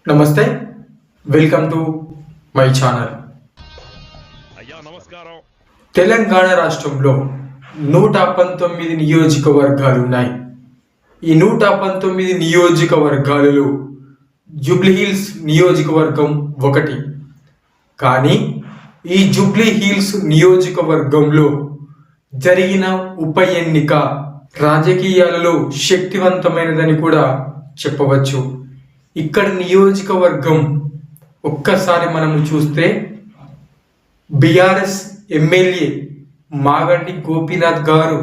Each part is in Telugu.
నమస్తే, welcome to my channel. Telangana రాష్ట్రంలో 119 నియోజకవర్గాలు ఉన్నాయి. ఈ 119 నియోజకవర్గాలలో జూబ్లీహిల్స్ నియోజకవర్గం ఒకటి. కానీ ఈ జూబ్లీహిల్స్ నియోజకవర్గంలో జరిగిన ఉప ఎన్నిక రాజకీయాలలో శక్తివంతమైనదని కూడా చెప్పవచ్చు. ఇక్కడ నియోజకవర్గం ఒక్కసారి మనము చూస్తే బీఆర్ఎస్ ఎమ్మెల్యే మాగంటి గోపీనాథ్ గారు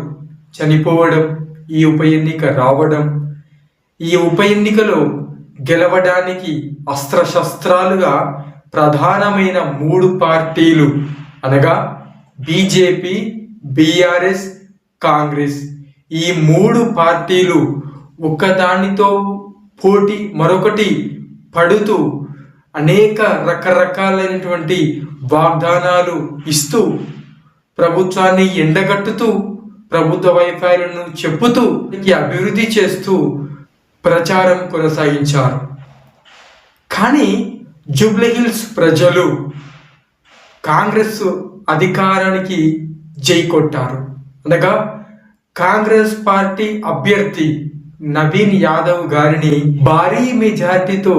చనిపోవడం, ఈ ఉప ఎన్నిక రావడం, ఈ ఉప ఎన్నికలో గెలవడానికి అస్త్రశస్త్రాలుగా ప్రధానమైన 3 పార్టీలు అనగా బీజేపీ, బీఆర్ఎస్, కాంగ్రెస్, ఈ 3 పార్టీలు ఒకదానితో పోటీ మరొకటి పడుతూ అనేక రకరకాలైనటువంటి వాగ్దానాలు ఇస్తూ ప్రభుత్వాన్ని ఎండగట్టుతూ ప్రభుత్వ వైఫల్యాలను చెప్పుతూ అభివృద్ధి చేస్తూ ప్రచారం కొనసాగించారు. కానీ జూబ్లీహిల్స్ ప్రజలు కాంగ్రెస్ అధికారానికి జై కొట్టారు. అనగా కాంగ్రెస్ పార్టీ అభ్యర్థి నవీన్ యాదవ్ గారిని భారీ మెజార్టీతో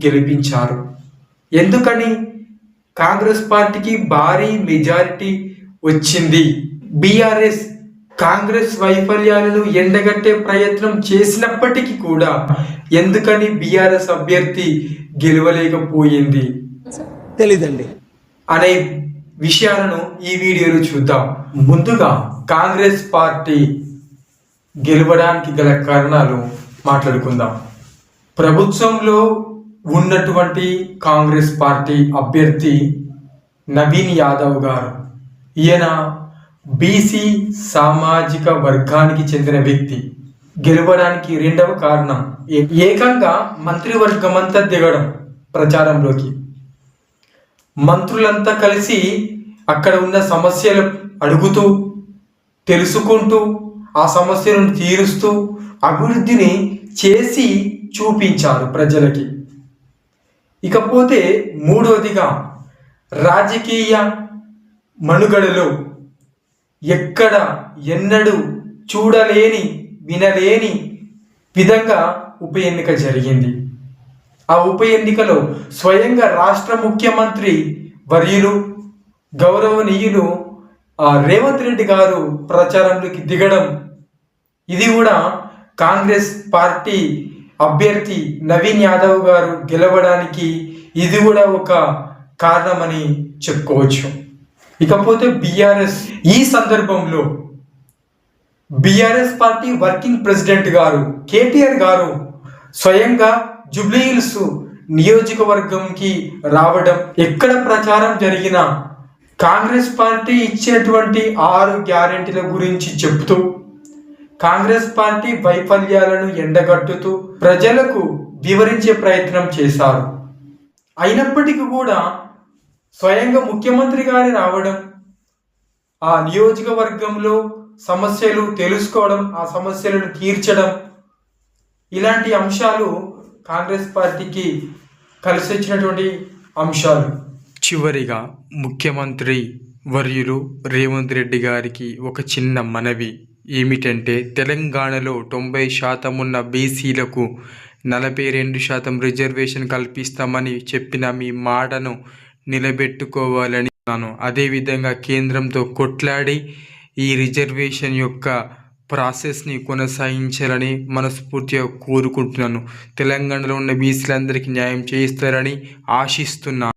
గెలిపించారు. ఎందుకని కాంగ్రెస్ పార్టీకి భారీ మెజారిటీ వచ్చింది? బీఆర్ఎస్ కాంగ్రెస్ వైఫల్యాలను ఎండగట్టే ప్రయత్నం చేసినప్పటికీ కూడా ఎందుకని బీఆర్ఎస్ అభ్యర్థి గెలవలేకపోయింది తెలీదండి అనే విషయాలను ఈ వీడియోలో చూద్దాం. ముందుగా కాంగ్రెస్ పార్టీ గెలవడానికి గల కారణాలు మాట్లాడుకుందాం. ప్రభుత్వంలో ఉన్నటువంటి కాంగ్రెస్ పార్టీ అభ్యర్థి నవీన్ యాదవ్ గారు, ఈయన బీసీ సామాజిక వర్గానికి చెందిన వ్యక్తి. గెలవడానికి రెండవ కారణం ఏకంగా మంత్రివర్గమంతా దిగడం ప్రచారంలోకి. మంత్రులంతా కలిసి అక్కడ ఉన్న సమస్యలు అడుగుతూ, తెలుసుకుంటూ, ఆ సమస్యలను తీరుస్తూ అభివృద్ధిని చేసి చూపించారు ప్రజలకి. ఇకపోతే మూడవదిగా రాజకీయ మనుగడలో ఎక్కడ ఎన్నడూ చూడలేని వినలేని విధంగా ఉప ఎన్నిక జరిగింది. ఆ ఉప ఎన్నికలో స్వయంగా రాష్ట్ర ముఖ్యమంత్రి వర్యులు గౌరవనీయులు రేవంత్ రెడ్డి గారు ప్రచారంలోకి దిగడం, ఇది కూడా కాంగ్రెస్ పార్టీ అభ్యర్థి నవీన్ యాదవ్ గారు గెలవడానికి ఇది కూడా ఒక కారణమని చెప్పుకోవచ్చు. ఇకపోతే బీఆర్ఎస్, ఈ సందర్భంలో బీఆర్ఎస్ పార్టీ వర్కింగ్ ప్రెసిడెంట్ గారు కేటీఆర్ గారు స్వయంగా జూబ్లీహిల్స్ నియోజకవర్గంకి రావడం, ఎక్కడ ప్రచారం జరిగినా కాంగ్రెస్ పార్టీ ఇచ్చినటువంటి 6 గ్యారెంటీల గురించి చెప్తూ, కాంగ్రెస్ పార్టీ వైఫల్యాలను ఎండగట్టుతూ ప్రజలకు వివరించే ప్రయత్నం చేశారు. అయినప్పటికీ కూడా స్వయంగా ముఖ్యమంత్రి గారి రావడం, ఆ నియోజకవర్గంలో సమస్యలు తెలుసుకోవడం, ఆ సమస్యలను తీర్చడం, ఇలాంటి అంశాలు కాంగ్రెస్ పార్టీకి కలిసి వచ్చినటువంటి అంశాలు. చివరిగా ముఖ్యమంత్రి వర్యులు రేవంత్ రెడ్డి గారికి ఒక చిన్న మనవి ఏమిటంటే, తెలంగాణలో 90% ఉన్న బీసీలకు 42% రిజర్వేషన్ కల్పిస్తామని చెప్పిన మీ మాటను నిలబెట్టుకోవాలని అన్నాను. అదేవిధంగా కేంద్రంతో కొట్లాడి ఈ రిజర్వేషన్ యొక్క ప్రాసెస్ని కొనసాగించాలని మనస్ఫూర్తిగా కోరుకుంటున్నాను. తెలంగాణలో ఉన్న బీసీలందరికీ న్యాయం చేయిస్తారని ఆశిస్తున్నాను.